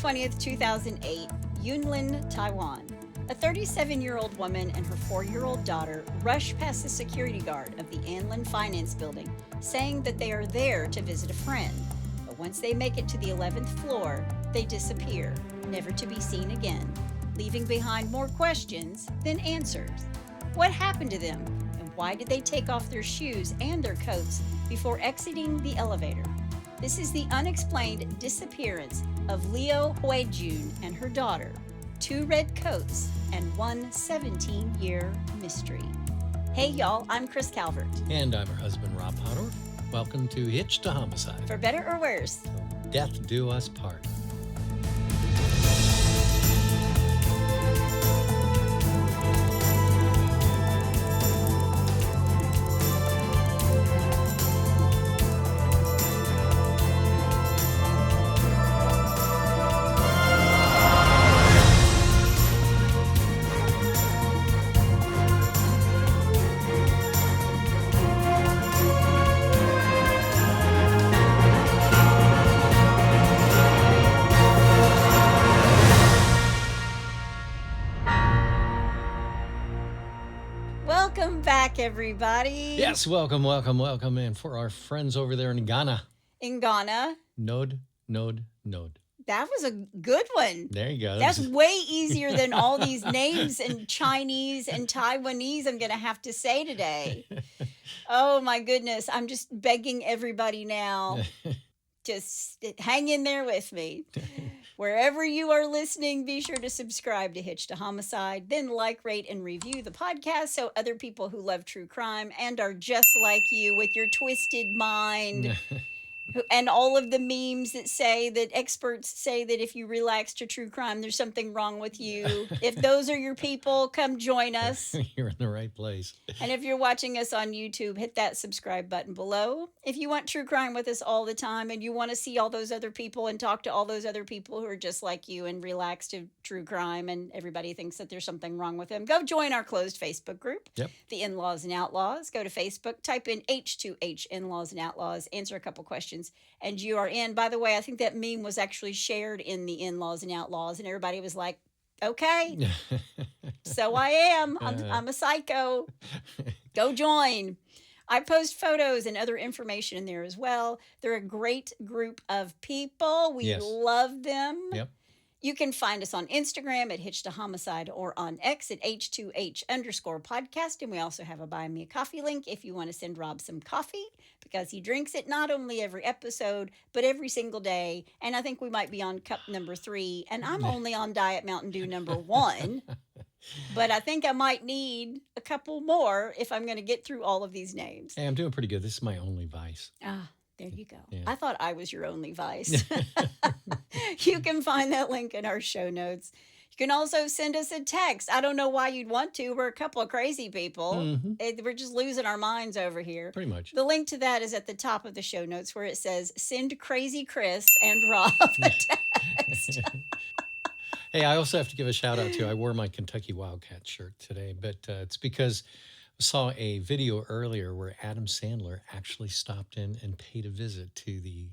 20th, 2008, Yuanlin, Taiwan. A 37-year-old woman and her 4-year-old daughter rush past the security guard of the Yuanlin Finance building, saying that they are there to visit a friend. But once they make it to the 11th floor, they disappear, never to be seen again, leaving behind more questions than answers. What happened to them, and why did they take off their shoes and their coats before exiting the elevator? This is the unexplained disappearance of Liu Huijun and her daughter, 2 red coats, and one 17-year mystery. Hey y'all, I'm Chris Calvert. And I'm her husband, Rob Potter. Welcome to Hitched to Homicide. For better or worse. Death do us part. Everybody. Yes, welcome. And for our friends over there in Ghana. In Ghana. Node. That was a good one. There you go. That's way easier than all these names in Chinese and Taiwanese I'm going to have to say today. Oh my goodness. I'm just begging everybody now. Just hang in there with me. Wherever you are listening, be sure to subscribe to Hitched to Homicide, then like, rate, and review the podcast so other people who love true crime and are just like you with your twisted mind and all of the memes that say that experts say that if you relax to true crime, there's something wrong with you. If those are your people, come join us. You're in the right place. And if you're watching us on YouTube, hit that subscribe button below. If you want true crime with us all the time and you want to see all those other people and talk to all those other people who are just like you and relax to true crime and everybody thinks that there's something wrong with them, go join our closed Facebook group, The In-Laws and Outlaws. Go to Facebook, type in H2H In-Laws and Outlaws, answer a couple questions, and you are in. By the way, I think that meme was actually shared in the In-Laws and Outlaws, and everybody was like, okay, so I am. I'm a psycho. Go join. I post photos and other information in there as well. They're a great group of people. We love them. Yep. You can find us on Instagram at Hitched to Homicide or on X at H2H_podcast. And we also have a Buy Me a Coffee link if you want to send Rob some coffee because he drinks it not only every episode, but every single day. And I think we might be on cup number 3. And I'm only on Diet Mountain Dew number 1. But I think I might need a couple more if I'm going to get through all of these names. Hey, I'm doing pretty good. This is my only vice. There you go. Yeah. I thought I was your only vice. You can find that link in our show notes. You can also send us a text. I don't know why you'd want to. We're a couple of crazy people. Mm-hmm. We're just losing our minds over here. Pretty much. The link to that is at the top of the show notes where it says, send Crazy Chris and Rob a text. Hey, I also have to give a shout out to, I wore my Kentucky Wildcat shirt today, but it's because I saw a video earlier where Adam Sandler actually stopped in and paid a visit to the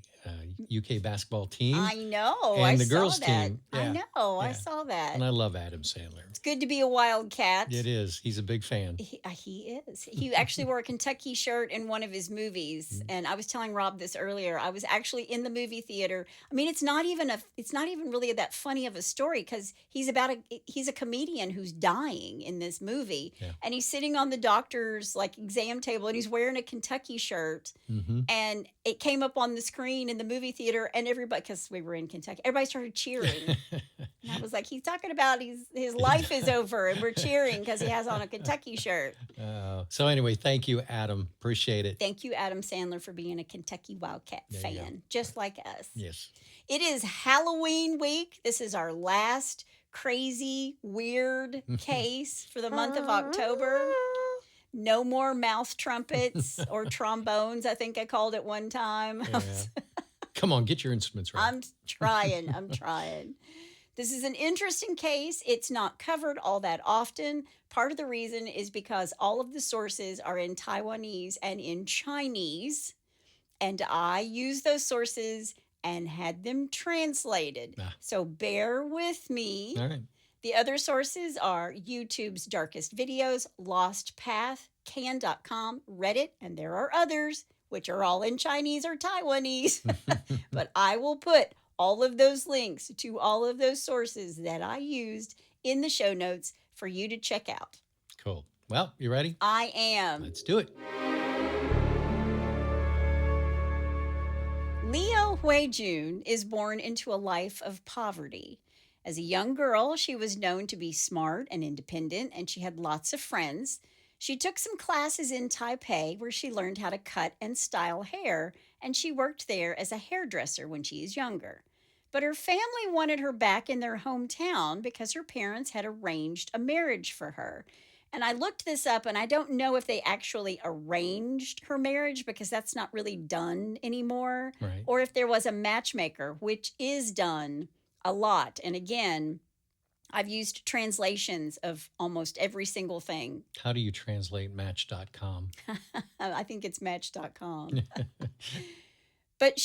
UK basketball team. I know. And the saw girls that. team. Yeah. I know. Yeah. I saw that. And I love Adam Sandler. It's good to be a wildcat. It is. He's a big fan. He is. He actually wore a Kentucky shirt in one of his movies. And I was telling Rob this earlier. I was actually in the movie theater. I mean, it's not even really that funny of a story because he's a comedian who's dying in this movie. Yeah. And he's sitting on the doctor's exam table and he's wearing a Kentucky shirt. Mm-hmm. And it came up on the screen in the movie theater and everybody, because we were in Kentucky, everybody started cheering. And I was like, he's talking about his life is over and we're cheering because he has on a Kentucky shirt. So anyway, thank you, Adam. Appreciate it. Thank you, Adam Sandler, for being a Kentucky Wildcat fan, just like us. Yes. It is Halloween week. This is our last crazy, weird case for the month of October. No more mouth trumpets or trombones, I think I called it one time. Yeah. Come on, get your instruments right. I'm trying. This is an interesting case. It's not covered all that often. Part of the reason is because all of the sources are in Taiwanese and in Chinese. And I use those sources and had them translated. Ah. So bear with me. All right. The other sources are YouTube's Darkest Videos, Lost Path, Can.com, Reddit, and there are others, which are all in Chinese or Taiwanese. But I will put all of those links to all of those sources that I used in the show notes for you to check out. Cool. Well, you ready? I am. Let's do it. Liu Huijun is born into a life of poverty. As a young girl, she was known to be smart and independent, and she had lots of friends. She took some classes in Taipei where she learned how to cut and style hair, and she worked there as a hairdresser when she was younger. But her family wanted her back in their hometown because her parents had arranged a marriage for her. And I looked this up, and I don't know if they actually arranged her marriage because that's not really done anymore, Right. or if there was a matchmaker, which is done a lot. And again, I've used translations of almost every single thing. How do you translate match.com? I think it's match.com. But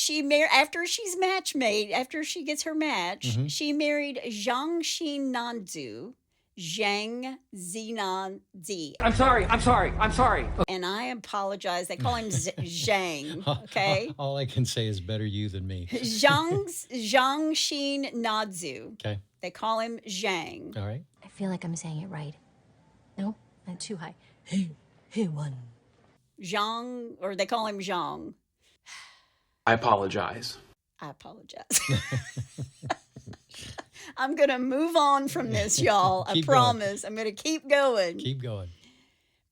after she's match made, after she gets her match, she married Zhang Xin Nanzu, Zhang Zinanzi. I'm sorry. And I apologize. They call him Zhang, okay? All I can say is better you than me. Zhang Xin Nanzu. Okay. They call him Zhang. All right. I feel like I'm saying it right. No, not too high. Hey, one. Zhang, or they call him Zhang. I apologize. I apologize. I'm going to move on from this, y'all. I Keep going. promise. I'm going to keep going. Keep going.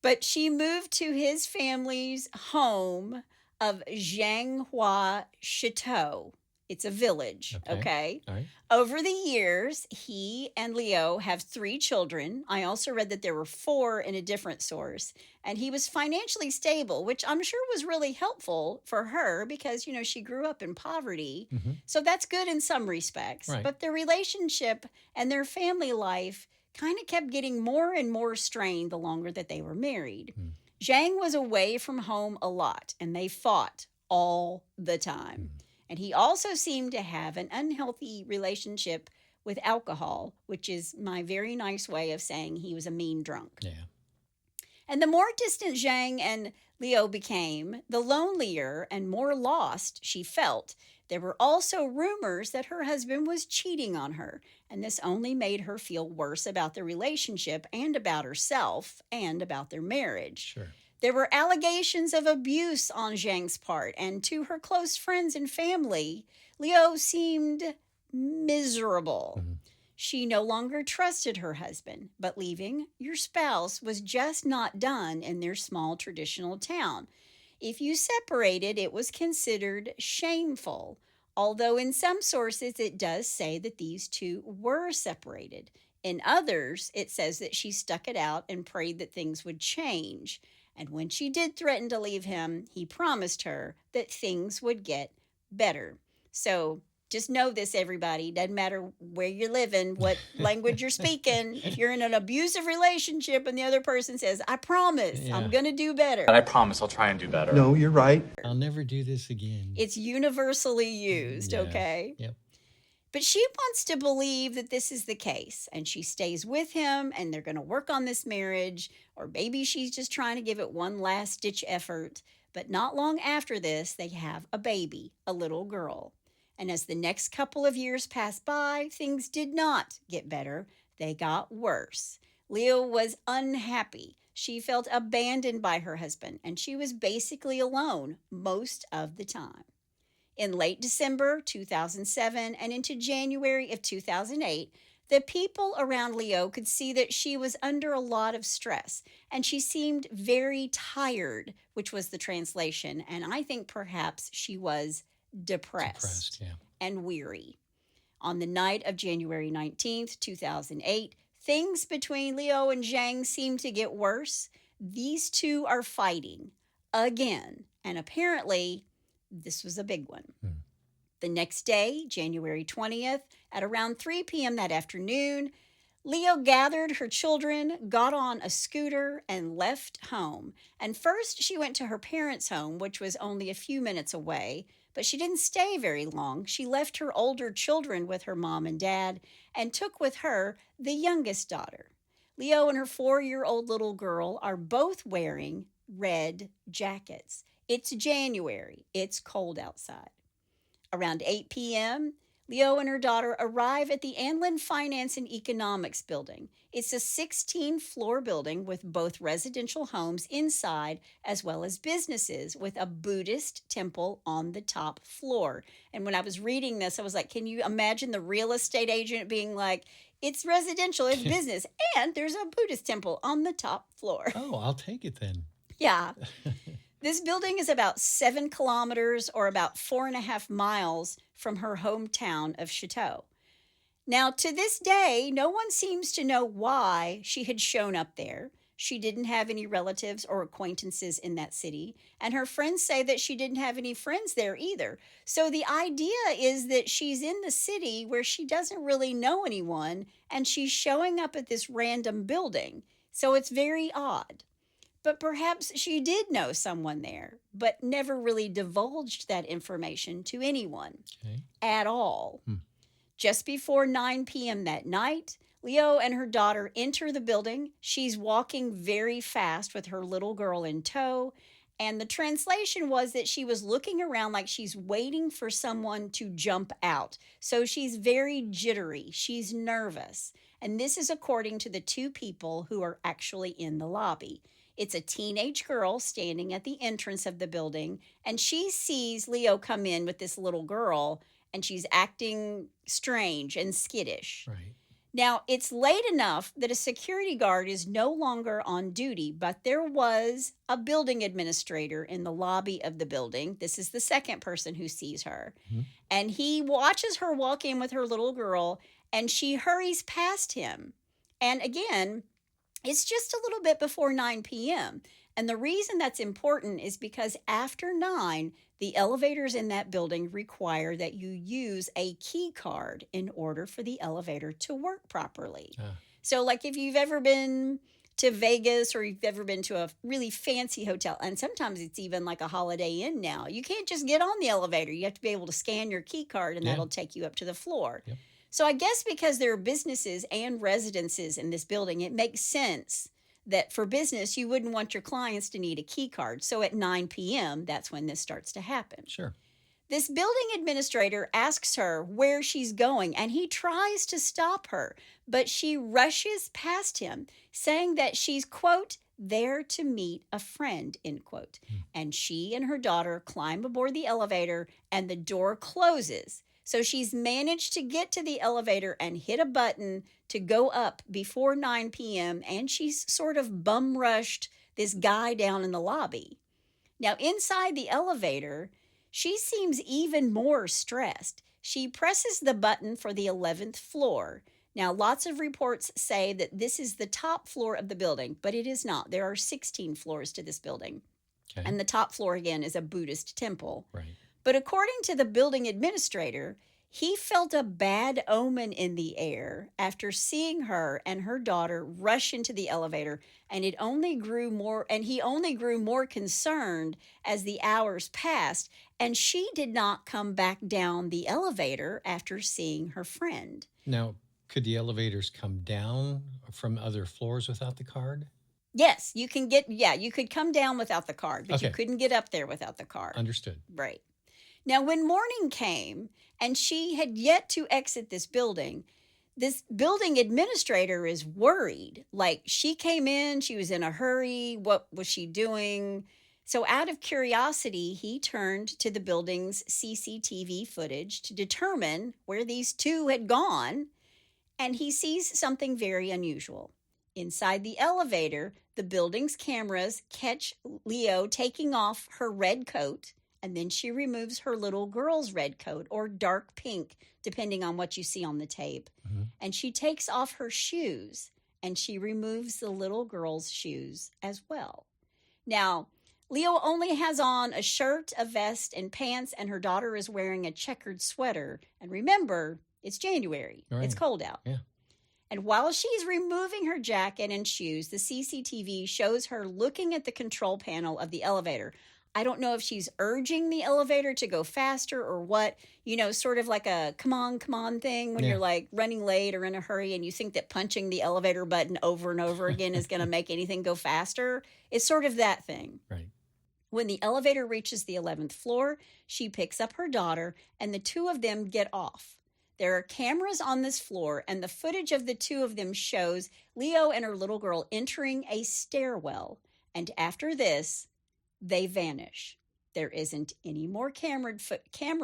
But she moved to his family's home of Changhua Chateau. It's a village, okay? All right. Over the years, he and Liu have 3 children. I also read that there were 4 in a different source. And he was financially stable, which I'm sure was really helpful for her because, you know, she grew up in poverty. So that's good in some respects. Right. But their relationship and their family life kind of kept getting more and more strained the longer that they were married. Zhang was away from home a lot, and they fought all the time. And he also seemed to have an unhealthy relationship with alcohol, which is my very nice way of saying he was a mean drunk. Yeah. And the more distant Zhang and Liu became, the lonelier and more lost she felt. There were also rumors that her husband was cheating on her, and this only made her feel worse about the relationship and about herself and about their marriage. Sure. There were allegations of abuse on Zhang's part, and to her close friends and family, Liu seemed miserable. She no longer trusted her husband, but leaving your spouse was just not done in their small traditional town. If you separated, it was considered shameful, although in some sources it does say that these two were separated. In others, it says that she stuck it out and prayed that things would change. And when she did threaten to leave him, he promised her that things would get better. So just know this, everybody. Doesn't matter where you're living, what language you're speaking. If you're in an abusive relationship and the other person says, I promise I'm going to do better. And I promise I'll try and do better. No, you're right. I'll never do this again. It's universally used, Yeah. okay? Yep. But she wants to believe that this is the case, and she stays with him, and they're going to work on this marriage, or maybe she's just trying to give it one last-ditch effort. But not long after this, they have a baby, a little girl. And as the next couple of years passed by, things did not get better. They got worse. Liu was unhappy. She felt abandoned by her husband, and she was basically alone most of the time. In late December 2007 and into January of 2008, the people around Liu could see that she was under a lot of stress, and she seemed very tired, which was the translation, and I think perhaps she was depressed Yeah. and weary. On the night of January 19th, 2008, things between Liu and Zhang seemed to get worse. These two are fighting again, and apparently this was a big one. The next day, January 20th, at around 3 p.m. that afternoon, Liu gathered her children, got on a scooter, and left home. And first, she went to her parents' home, which was only a few minutes away. But she didn't stay very long. She left her older children with her mom and dad and took with her the youngest daughter. Liu and her 4-year-old little girl are both wearing red jackets. It's January. It's cold outside. Around 8 p.m., Liu and her daughter arrive at the Yuanlin Finance and Economics building. It's a 16-floor building with both residential homes inside as well as businesses with a Buddhist temple on the top floor. And when I was reading this, I was like, can you imagine the real estate agent being like, it's residential, it's business, and there's a Buddhist temple on the top floor. Oh, I'll take it then. Yeah. This building is about 7 kilometers or about 4.5 miles from her hometown of Chateau. Now, to this day, no one seems to know why she had shown up there. She didn't have any relatives or acquaintances in that city, and her friends say that she didn't have any friends there either. So the idea is that she's in the city where she doesn't really know anyone, and she's showing up at this random building. So it's very odd. But perhaps she did know someone there, but never really divulged that information to anyone at all. Just before 9 p.m. that night, Liu and her daughter enter the building. She's walking very fast with her little girl in tow. And the translation was that she was looking around like she's waiting for someone to jump out. So she's very jittery. She's nervous. And this is according to the 2 people who are actually in the lobby. It's a teenage girl standing at the entrance of the building, and she sees Liu come in with this little girl, and she's acting strange and skittish. Right. Now, it's late enough that a security guard is no longer on duty, but there was a building administrator in the lobby of the building. This is the second person who sees her. And he watches her walk in with her little girl, and she hurries past him. And again, it's just a little bit before 9 p.m. And the reason that's important is because after 9, the elevators in that building require that you use a key card in order for the elevator to work properly. So like if you've ever been to Vegas or you've ever been to a really fancy hotel, and sometimes it's even like a Holiday Inn now, you can't just get on the elevator. You have to be able to scan your key card and that'll take you up to the floor. Yep. So I guess because there are businesses and residences in this building, it makes sense that for business, you wouldn't want your clients to need a key card. So at 9 p.m., that's when this starts to happen. Sure. This building administrator asks her where she's going, and he tries to stop her, but she rushes past him, saying that she's, quote, there to meet a friend, end quote. And she and her daughter climb aboard the elevator, and the door closes. So she's managed to get to the elevator and hit a button to go up before 9 p.m. And she's sort of bum rushed this guy down in the lobby. Now, inside the elevator, she seems even more stressed. She presses the button for the 11th floor. Now, lots of reports say that this is the top floor of the building, but it is not. There are 16 floors to this building. Okay. And the top floor, again, is a Buddhist temple. Right. But according to the building administrator, he felt a bad omen in the air after seeing her and her daughter rush into the elevator, and he only grew more concerned as the hours passed, and she did not come back down the elevator after seeing her friend. Now, could the elevators come down from other floors without the card? Yes, you could come down without the card, but you couldn't get up there without the card. Understood. Right. Now, when morning came and she had yet to exit this building administrator is worried. Like, she came in, she was in a hurry. What was she doing? So out of curiosity, he turned to the building's CCTV footage to determine where these 2 had gone, and he sees something very unusual. Inside the elevator, the building's cameras catch Liu taking off her red coat, and then she removes her little girl's red coat, or dark pink, depending on what you see on the tape. And she takes off her shoes, and she removes the little girl's shoes as well. Now, Liu only has on a shirt, a vest, and pants, and her daughter is wearing a checkered sweater. And remember, it's January. Right. It's cold out. Yeah. And while she's removing her jacket and shoes, the CCTV shows her looking at the control panel of the elevator. I don't know if she's urging the elevator to go faster or what, sort of like a come on thing when Yeah. you're like running late or in a hurry and you think that punching the elevator button over and over again is going to make anything go faster. It's sort of that thing. Right. When the elevator reaches the 11th floor, she picks up her daughter and the two of them get off. There are cameras on this floor, and the footage of the two of them shows Leo and her little girl entering a stairwell. And after this, they vanish. There isn't any more camera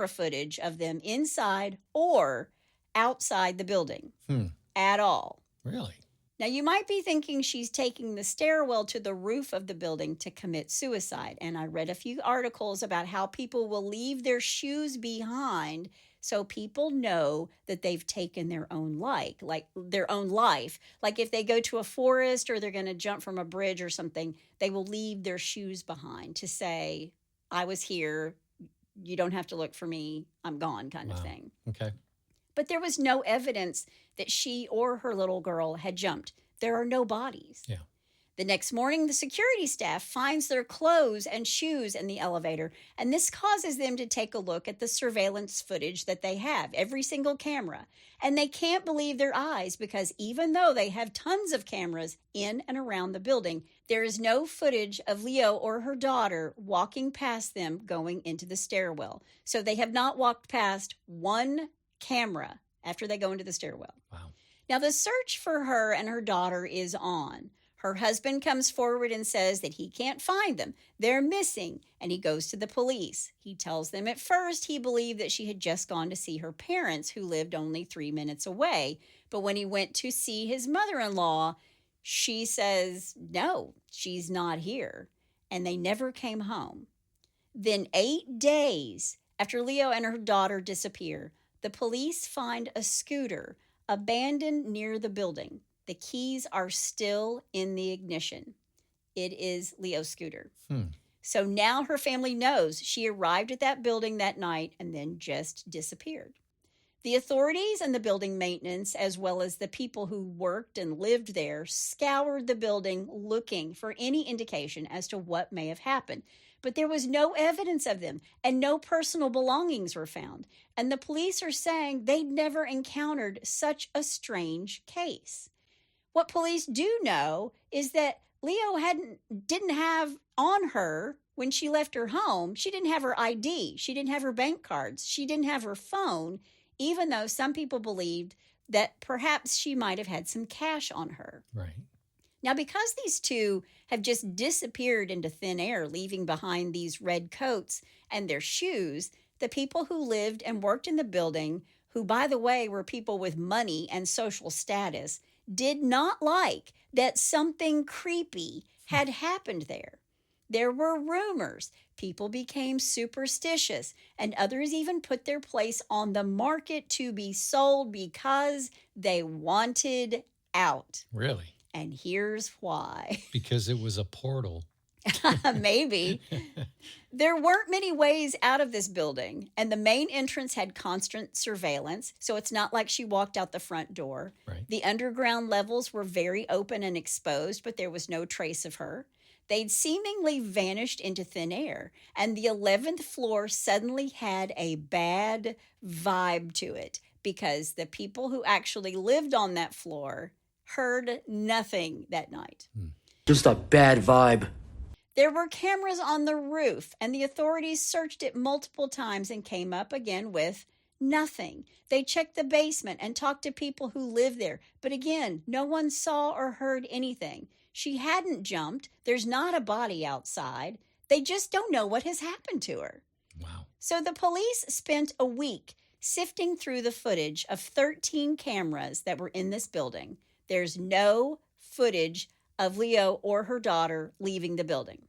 footage of them inside or outside the building at all. Really? Now, you might be thinking she's taking the stairwell to the roof of the building to commit suicide. And I read a few articles about how people will leave their shoes behind so people know that they've taken their own life. Like if they go to a forest or they're going to jump from a bridge or something, they will leave their shoes behind to say, I was here. You don't have to look for me. I'm gone, kind of thing. Okay. But there was no evidence that she or her little girl had jumped. There are no bodies. Yeah. The next morning, the security staff finds their clothes and shoes in the elevator, and this causes them to take a look at the surveillance footage that they have, every single camera. And they can't believe their eyes because even though they have tons of cameras in and around the building, there is no footage of Leo or her daughter walking past them going into the stairwell. So they have not walked past one camera after they go into the stairwell. Wow. Now, the search for her and her daughter is on. Her husband comes forward and says that he can't find them. They're missing, and he goes to the police. He tells them at first he believed that she had just gone to see her parents, who lived only 3 minutes away. But when he went to see his mother-in-law, she says, no, she's not here. And they never came home. Then 8 days after Leo and her daughter disappear, the police find a scooter abandoned near the building. The keys are still in the ignition. It is Leo's scooter. So now her family knows she arrived at that building that night and then just disappeared. The authorities and the building maintenance, as well as the people who worked and lived there, scoured the building looking for any indication as to what may have happened. But there was no evidence of them, and no personal belongings were found. And the police are saying they'd never encountered such a strange case. What police do know is that Leo didn't have on her when she left her home. She didn't have her ID. She didn't have her bank cards. She didn't have her phone, even though some people believed that perhaps she might have had some cash on her. Right. Now, because these two have just disappeared into thin air, leaving behind these red coats and their shoes, the people who lived and worked in the building, who, by the way, were people with money and social status, did not like that something creepy had happened there. There were rumors. People became superstitious, and others even put their place on the market to be sold because they wanted out. Really? And here's why. Because it was a portal. Maybe. There weren't many ways out of this building, and the main entrance had constant surveillance, so it's not like she walked out the front door. Right. The underground levels were very open and exposed, but there was no trace of her. They'd seemingly vanished into thin air, and the 11th floor suddenly had a bad vibe to it because the people who actually lived on that floor heard nothing that night. Just a bad vibe. There were cameras on the roof, and the authorities searched it multiple times and came up again with nothing. They checked the basement and talked to people who lived there, but again, no one saw or heard anything. She hadn't jumped. There's not a body outside. They just don't know what has happened to her. Wow. So the police spent a week sifting through the footage of 13 cameras that were in this building. There's no footage of Leo or her daughter leaving the building.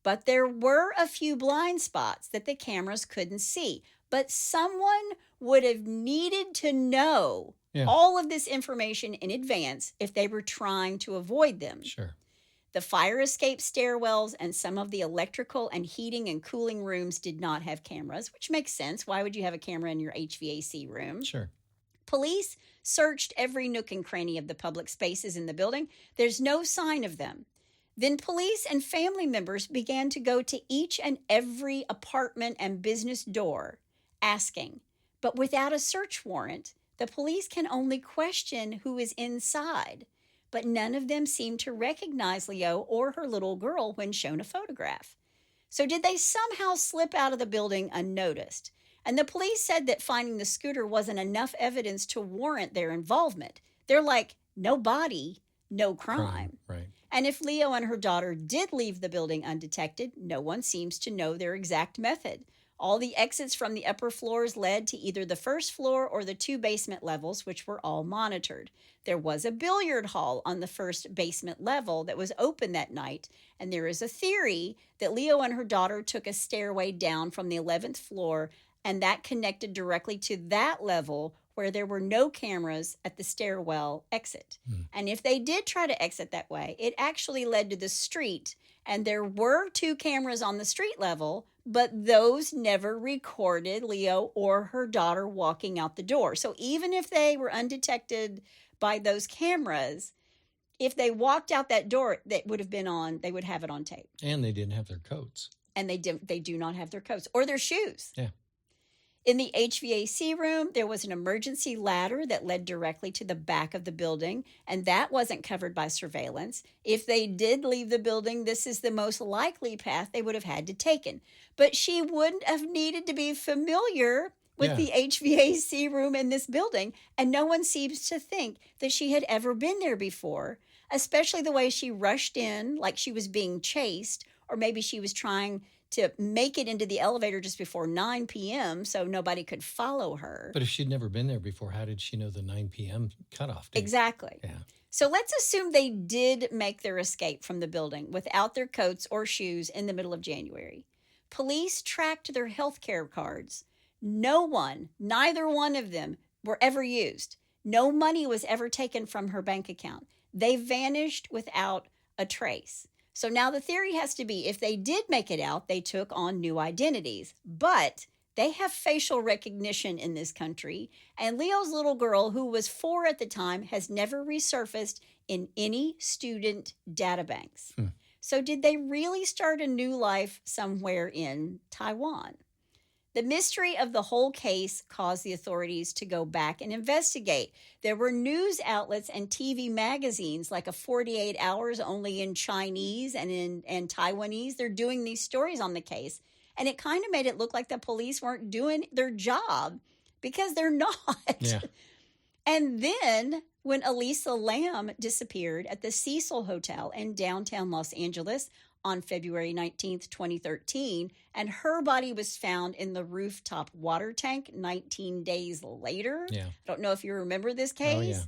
But there were a few blind spots that the cameras couldn't see. But someone would have needed to know all of this information in advance if they were trying to avoid them. Sure. The fire escape stairwells and some of the electrical and heating and cooling rooms did not have cameras, which makes sense. Why would you have a camera in your HVAC room? Sure. Police searched every nook and cranny of the public spaces in the building. There's no sign of them. Then police and family members began to go to each and every apartment and business door asking. But without a search warrant, the police can only question who is inside. But none of them seemed to recognize Liu or her little girl when shown a photograph. So did they somehow slip out of the building unnoticed? And the police said that finding the scooter wasn't enough evidence to warrant their involvement. They're like, no body, no crime. Right. And if Liu and her daughter did leave the building undetected, no one seems to know their exact method. All the exits from the upper floors led to either the first floor or the 2 basement levels, which were all monitored. There was a billiard hall on the first basement level that was open that night, and there is a theory that Liu and her daughter took a stairway down from the 11th floor, and that connected directly to that level where there were no cameras at the stairwell exit. And if they did try to exit that way, it actually led to the street, and there were 2 cameras on the street level, but those never recorded Liu or her daughter walking out the door. So even if they were undetected by those cameras, if they walked out that door, that would have been on, they would have it on tape. And they didn't have their coats. And they do not have their coats or their shoes. Yeah. In the HVAC room, there was an emergency ladder that led directly to the back of the building, and that wasn't covered by surveillance. If they did leave the building, this is the most likely path they would have had to taken. But she wouldn't have needed to be familiar with the HVAC room in this building, and no one seems to think that she had ever been there before, especially the way she rushed in like she was being chased, or maybe she was trying to make it into the elevator just before 9 p.m. so nobody could follow her. But if she'd never been there before, how did she know the 9 p.m. cutoff date? Exactly. Yeah. So let's assume they did make their escape from the building without their coats or shoes in the middle of January. Police tracked their health care cards. Neither one of them were ever used. No money was ever taken from her bank account. They vanished without a trace. So now the theory has to be if they did make it out, they took on new identities. But they have facial recognition in this country, and Liu's little girl, who was 4 at the time, has never resurfaced in any student databanks. So did they really start a new life somewhere in Taiwan? The mystery of the whole case caused the authorities to go back and investigate. There were news outlets and TV magazines like a 48 Hours only in Chinese and Taiwanese. They're doing these stories on the case. And it kind of made it look like the police weren't doing their job because they're not. Yeah. And then when Elisa Lam disappeared at the Cecil Hotel in downtown Los Angeles on February 19th, 2013, and her body was found in the rooftop water tank 19 days later. Yeah. I don't know if you remember this case. Oh, yeah.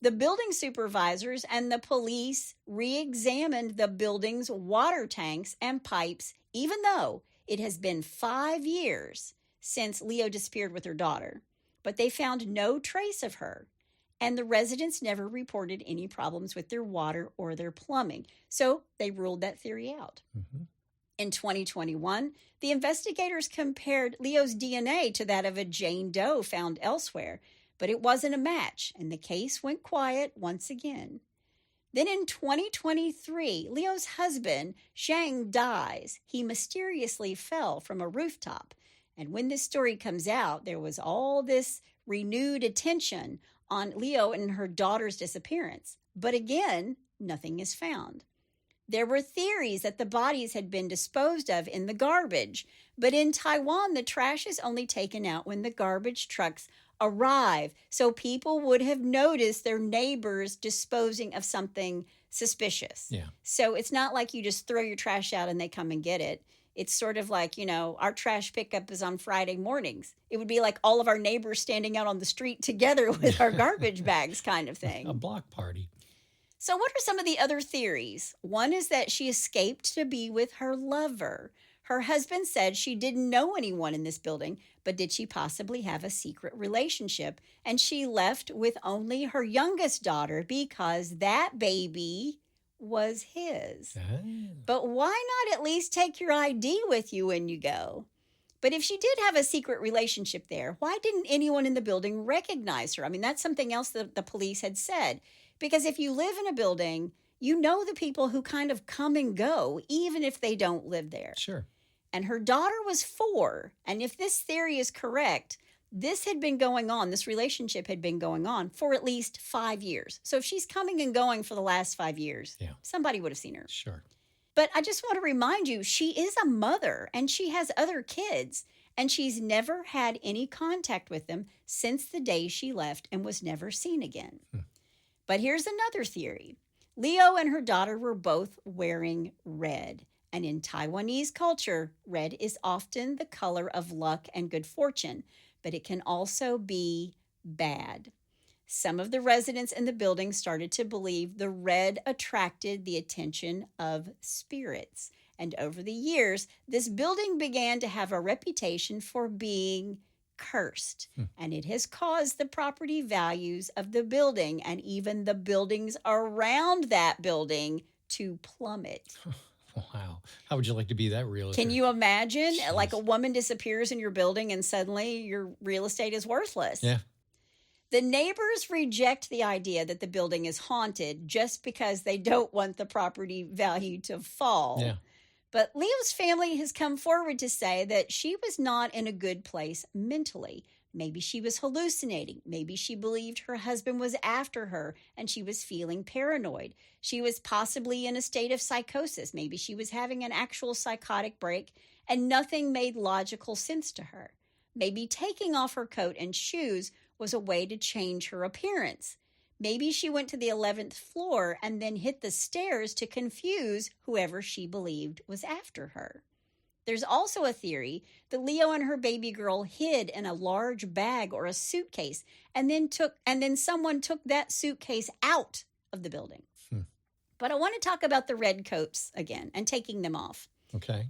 The building supervisors and the police re-examined the building's water tanks and pipes, even though it has been 5 years since Liu disappeared with her daughter. But they found no trace of her. And the residents never reported any problems with their water or their plumbing. So they ruled that theory out. In 2021, the investigators compared Liu's DNA to that of a Jane Doe found elsewhere, but it wasn't a match, and the case went quiet once again. Then in 2023, Liu's husband, Zhang, dies. He mysteriously fell from a rooftop. And when this story comes out, there was all this renewed attention on Liu and her daughter's disappearance. But again, nothing is found. There were theories that the bodies had been disposed of in the garbage, but in Taiwan, the trash is only taken out when the garbage trucks arrive, so people would have noticed their neighbors disposing of something suspicious. Yeah. So it's not like you just throw your trash out and they come and get it. It's sort of like, our trash pickup is on Friday mornings. It would be like all of our neighbors standing out on the street together with our garbage bags kind of thing. A block party. So what are some of the other theories? One is that she escaped to be with her lover. Her husband said she didn't know anyone in this building, but did she possibly have a secret relationship? And she left with only her youngest daughter because that baby was his. But why not at least take your ID with you when you go? But if she did have a secret relationship there, why didn't anyone in the building recognize her? I mean, that's something else that the police had said. Because if you live in a building, You know the people who kind of come and go, even if they don't live there. Sure. And her daughter was 4. And if this theory is correct, this relationship had been going on for at least 5 years. So if she's coming and going for the last 5 years, somebody would have seen her. Sure. But I just want to remind you, she is a mother and she has other kids. And she's never had any contact with them since the day she left and was never seen again. But here's another theory. Leo and her daughter were both wearing red. And in Taiwanese culture, red is often the color of luck and good fortune, but it can also be bad. Some of the residents in the building started to believe the red attracted the attention of spirits. And over the years, this building began to have a reputation for being cursed. And it has caused the property values of the building and even the buildings around that building to plummet. Wow. How would you like to be that realtor? Can you imagine? Jeez. Like a woman disappears in your building and suddenly your real estate is worthless. Yeah. The neighbors reject the idea that the building is haunted just because they don't want the property value to fall. Yeah. But Leo's family has come forward to say that she was not in a good place mentally. Maybe she was hallucinating. Maybe she believed her husband was after her and she was feeling paranoid. She was possibly in a state of psychosis. Maybe she was having an actual psychotic break and nothing made logical sense to her. Maybe taking off her coat and shoes was a way to change her appearance. Maybe she went to the 11th floor and then hit the stairs to confuse whoever she believed was after her. There's also a theory that Leo and her baby girl hid in a large bag or a suitcase and then someone took that suitcase out of the building. But I want to talk about the red coats again and taking them off. Okay.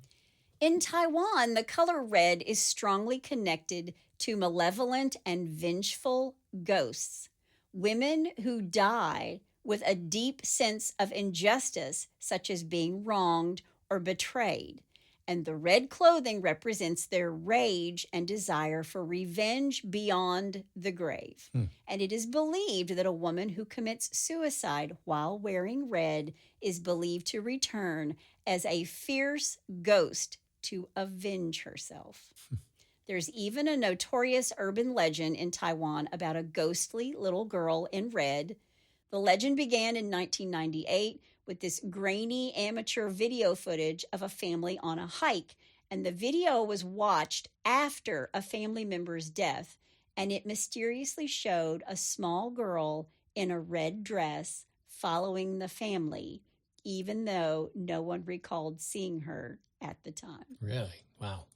In Taiwan, the color red is strongly connected to malevolent and vengeful ghosts. Women who die with a deep sense of injustice, such as being wronged or betrayed. And the red clothing represents their rage and desire for revenge beyond the grave. And it is believed that a woman who commits suicide while wearing red is believed to return as a fierce ghost to avenge herself. There's even a notorious urban legend in Taiwan about a ghostly little girl in red. The legend began in 1998 with this grainy amateur video footage of a family on a hike. And the video was watched after a family member's death. And it mysteriously showed a small girl in a red dress following the family, even though no one recalled seeing her at the time. Really? Wow.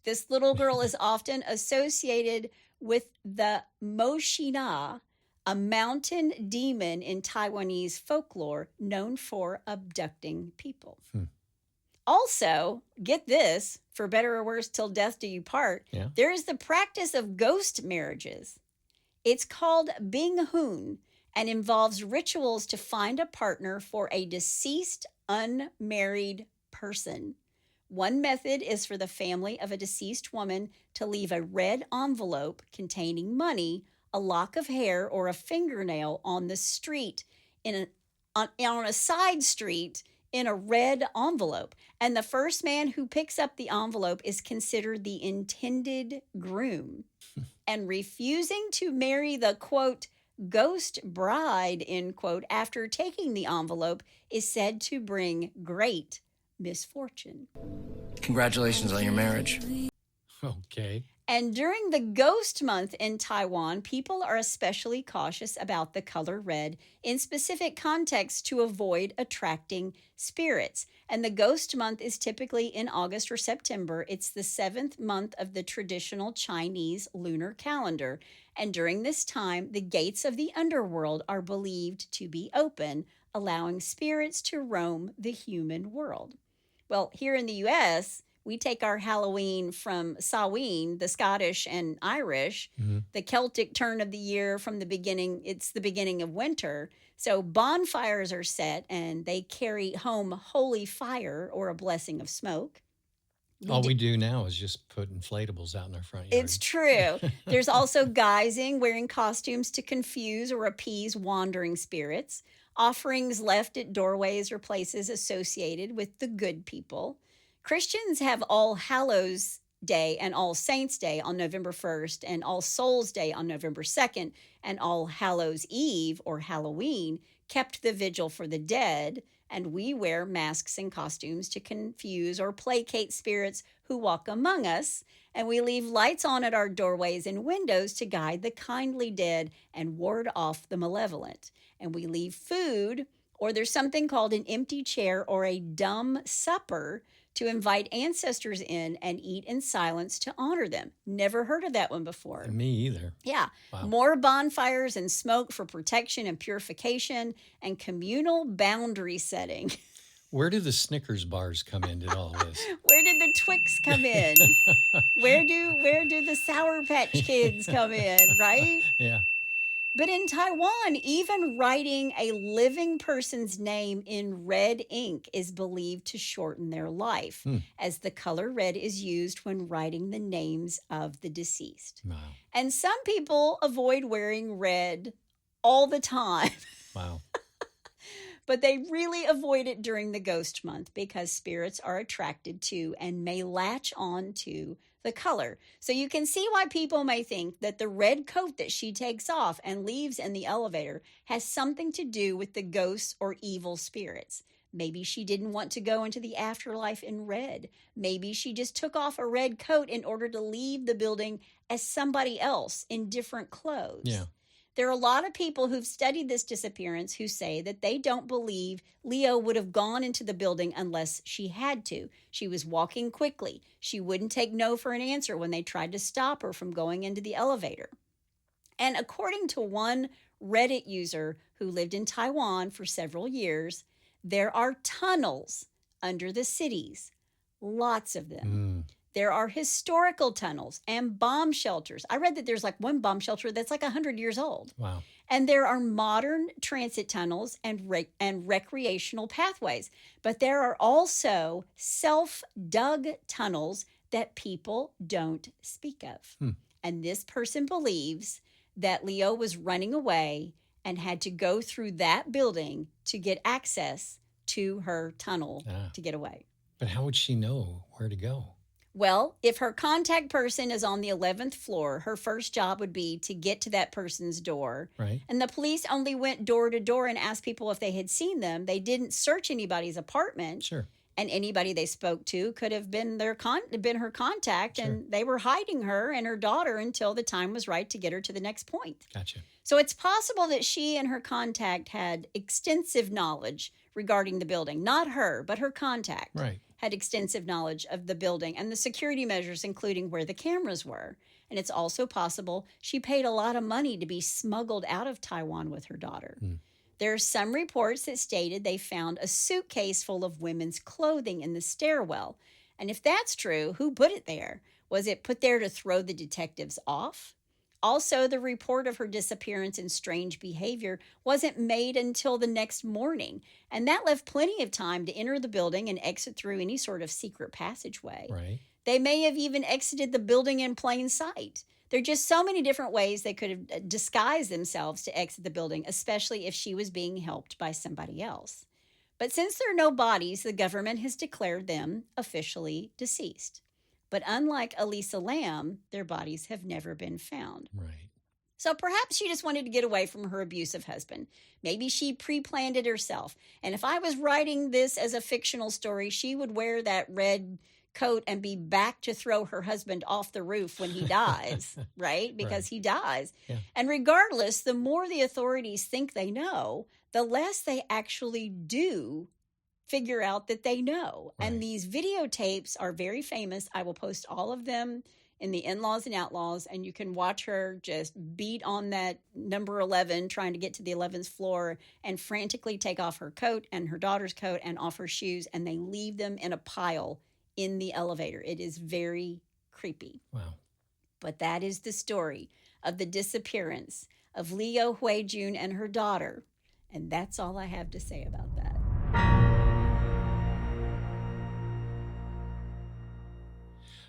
This little girl is often associated with the Moshina, a mountain demon in Taiwanese folklore known for abducting people. Also, get this, for better or worse, till death do you part, there is the practice of ghost marriages. It's called binghun and involves rituals to find a partner for a deceased, unmarried person. One method is for the family of a deceased woman to leave a red envelope containing money, a lock of hair, or a fingernail on the street, on a side street in a red envelope. And the first man who picks up the envelope is considered the intended groom. And refusing to marry the, quote, ghost bride, end quote, after taking the envelope is said to bring great misfortune. Congratulations on your marriage. Okay. And during the ghost month in Taiwan, people are especially cautious about the color red in specific contexts to avoid attracting spirits. And the ghost month is typically in August or September. It's the 7th month of the traditional Chinese lunar calendar. And during this time, the gates of the underworld are believed to be open, allowing spirits to roam the human world. Well, here in the U.S., we take our Halloween from Samhain, the Scottish and Irish, the Celtic turn of the year from the beginning. It's the beginning of winter. So bonfires are set and they carry home holy fire or a blessing of smoke. All we do now is just put inflatables out in our front yard. It's true. There's also guising, wearing costumes to confuse or appease wandering spirits. Offerings left at doorways or places associated with the good people. Christians have All Hallows Day and All Saints Day on November 1st, and All Souls Day on November 2nd, and All Hallows Eve or Halloween kept the vigil for the dead, and we wear masks and costumes to confuse or placate spirits who walk among us, and we leave lights on at our doorways and windows to guide the kindly dead and ward off the malevolent. And we leave food, or there's something called an empty chair or a dumb supper to invite ancestors in and eat in silence to honor them. Never heard of that one before. Me either. Yeah. Wow. More bonfires and smoke for protection and purification and communal boundary setting. Where do the Snickers bars come into all this? Where did the Twix come in? Where do the Sour Patch Kids come in, right? Yeah. But in Taiwan, even writing a living person's name in red ink is believed to shorten their life, as the color red is used when writing the names of the deceased. Wow. And some people avoid wearing red all the time. Wow. But they really avoid it during the ghost month because spirits are attracted to and may latch on to the color. So you can see why people may think that the red coat that she takes off and leaves in the elevator has something to do with the ghosts or evil spirits. Maybe she didn't want to go into the afterlife in red. Maybe she just took off a red coat in order to leave the building as somebody else in different clothes. Yeah. There are a lot of people who've studied this disappearance who say that they don't believe Leo would have gone into the building unless she had to. She was walking quickly. She wouldn't take no for an answer when they tried to stop her from going into the elevator. And according to one Reddit user who lived in Taiwan for several years, there are tunnels under the cities, lots of them. There are historical tunnels and bomb shelters. I read that there's like one bomb shelter that's like 100 years old. Wow. And there are modern transit tunnels and recreational pathways. But there are also self-dug tunnels that people don't speak of. And this person believes that Leo was running away and had to go through that building to get access to her tunnel to get away. But how would she know where to go? Well, if her contact person is on the 11th floor, her first job would be to get to that person's door. Right. And the police only went door to door and asked people if they had seen them. They didn't search anybody's apartment. Sure. And anybody they spoke to could have been her contact, Sure. and they were hiding her and her daughter until the time was right to get her to the next point. Gotcha. So it's possible that she and her contact had extensive knowledge regarding the building. Not her, but her contact. Right. Had extensive knowledge of the building and the security measures, including where the cameras were. And it's also possible she paid a lot of money to be smuggled out of Taiwan with her daughter. There are some reports that stated they found a suitcase full of women's clothing in the stairwell. And if that's true, who put it there? Was it put there to throw the detectives off? Also, the report of her disappearance and strange behavior wasn't made until the next morning, and that left plenty of time to enter the building and exit through any sort of secret passageway. Right. They may have even exited the building in plain sight. There are just so many different ways they could have disguised themselves to exit the building, especially if she was being helped by somebody else. But since there are no bodies, the government has declared them officially deceased. But unlike Elisa Lam, their bodies have never been found. Right. So perhaps she just wanted to get away from her abusive husband. Maybe she pre-planned it herself. And if I was writing this as a fictional story, she would wear that red coat and be back to throw her husband off the roof when he dies, right? Because he dies. Yeah. And regardless, the more the authorities think they know, the less they actually do figure out that they know. Right. And these videotapes are very famous. I will post all of them in the In-Laws and Outlaws, and you can watch her just beat on that number 11, trying to get to the 11th floor, and frantically take off her coat and her daughter's coat and off her shoes, and they leave them in a pile in the elevator. It is very creepy. Wow. But that is the story of the disappearance of Liu Huijun and her daughter. And that's all I have to say about that.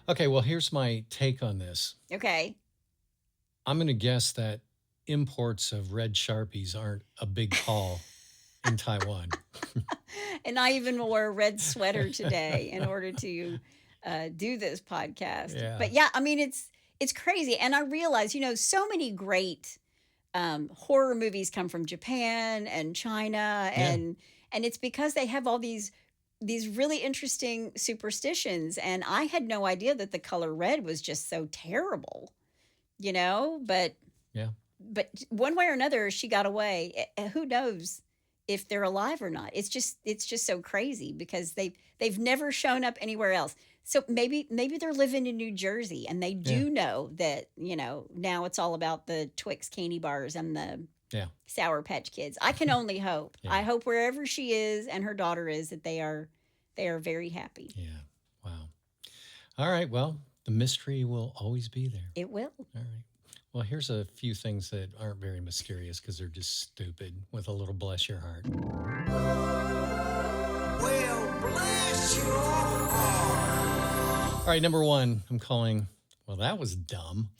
Okay, well, here's my take on this. Okay. I'm going to guess that imports of red Sharpies aren't a big haul in Taiwan. And I even wore a red sweater today in order to do this podcast. Yeah. But yeah, I mean, it's crazy. And I realize, so many great horror movies come from Japan and China, and it's because they have all these really interesting superstitions. And I had no idea that the color red was just so terrible, but Yeah. but one way or another, she got away. Who knows if they're alive or not? It's just so crazy because they've never shown up anywhere else. So maybe they're living in New Jersey and they do know that, now it's all about the Twix candy bars and the Sour Patch Kids. I can only hope. Yeah. I hope wherever she is and her daughter is that they are very happy. Yeah. Wow. All right. Well, the mystery will always be there. It will. All right. Well, here's a few things that aren't very mysterious because they're just stupid with a little bless your heart. Well, bless your heart. All right. Number one, I'm calling, well, that was dumb.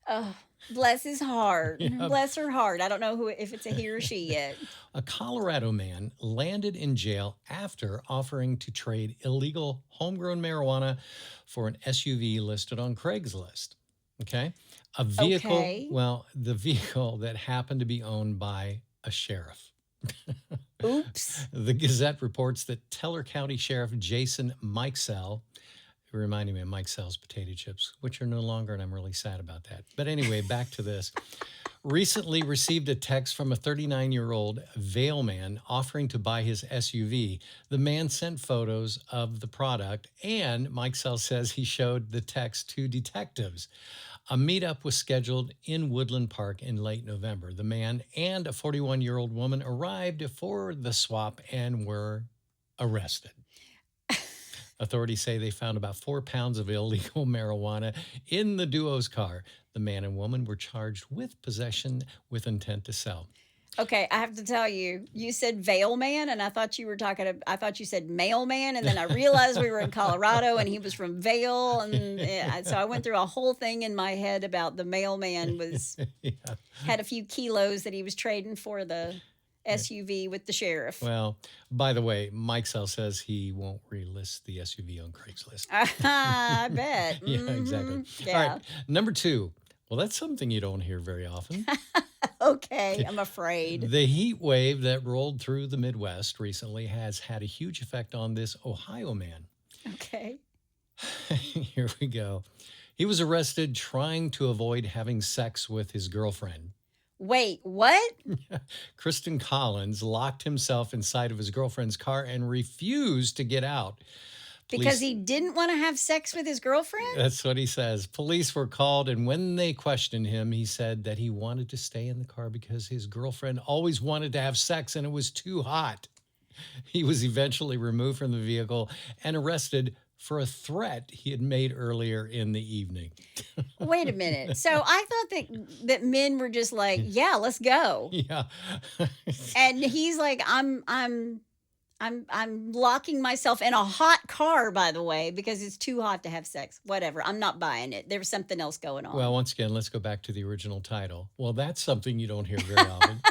Oh, bless his heart. Yeah. Bless her heart. I don't know if it's a he or she yet. A Colorado man landed in jail after offering to trade illegal homegrown marijuana for an SUV listed on Craigslist. Okay. A vehicle, Okay. well, the vehicle that happened to be owned by a sheriff. Oops. The Gazette reports that Teller County Sheriff Jason Mikesell, reminding me of Mike Sell's potato chips, which are no longer, and I'm really sad about that. But anyway, back to this. Recently received a text from a 39-year-old Vail man offering to buy his SUV. The man sent photos of the product, and Mikesell says he showed the text to detectives. A meetup was scheduled in Woodland Park in late November. The man and a 41-year-old woman arrived for the swap and were arrested. Authorities say they found about 4 pounds of illegal marijuana in the duo's car. The man and woman were charged with possession with intent to sell. Okay, I have to tell you, you said Vail man, and I thought you said mailman, and then I realized we were in Colorado, and he was from Vail, and so I went through a whole thing in my head about the mailman had a few kilos that he was trading for the SUV with the sheriff. Well, by the way, Mike Sell says he won't relist the SUV on Craigslist. I bet. Yeah, exactly. Yeah. All right, number two. Well, that's something you don't hear very often. Okay, I'm afraid. The heat wave that rolled through the Midwest recently has had a huge effect on this Ohio man. Okay. Here we go. He was arrested trying to avoid having sex with his girlfriend. Wait, what? Kristen Collins locked himself inside of his girlfriend's car and refused to get out. Because he didn't want to have sex with his girlfriend? That's what he says. Police were called, and when they questioned him, he said that he wanted to stay in the car because his girlfriend always wanted to have sex and it was too hot. He was eventually removed from the vehicle and arrested for a threat he had made earlier in the evening. Wait a minute. So I thought that men were just like, yeah, let's go. Yeah. And he's like, I'm locking myself in a hot car, by the way, because it's too hot to have sex. Whatever. I'm not buying it. There's something else going on. Well, once again, let's go back to the original title. Well, that's something you don't hear very often.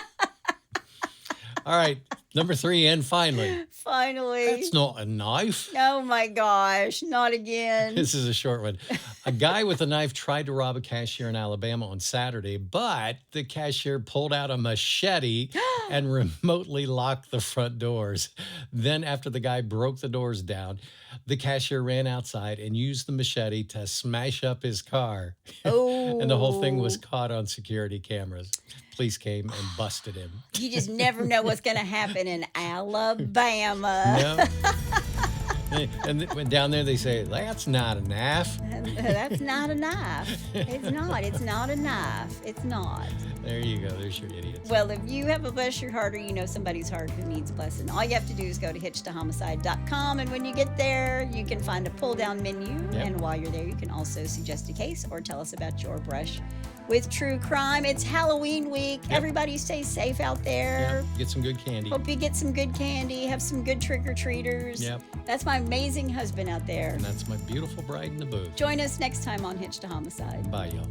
All right. Number three, and finally. Finally. That's not a knife. Oh my gosh. Not again. This is a short one. A guy with a knife tried to rob a cashier in Alabama on Saturday, but the cashier pulled out a machete and remotely locked the front doors. Then, after the guy broke the doors down, the cashier ran outside and used the machete to smash up his car. Oh. And the whole thing was caught on security cameras. Police came and busted him. You just never know what's going to happen in Alabama. No. And when down there they say, that's not a knife. That's not a knife. It's not. It's not a knife. It's not. There you go. There's your idiots. Well, if you have a bless your heart or you know somebody's heart who needs a blessing, all you have to do is go to hitchedtohomicide.com. And when you get there, you can find a pull-down menu. Yep. And while you're there, you can also suggest a case or tell us about your brush with true crime. It's Halloween week. Yep. Everybody stay safe out there. Yeah, get some good candy. Hope you get some good candy, have some good trick-or-treaters. Yep. That's my amazing husband out there. And that's my beautiful bride in the booth. Join us next time on Hitched to Homicide. Bye, y'all.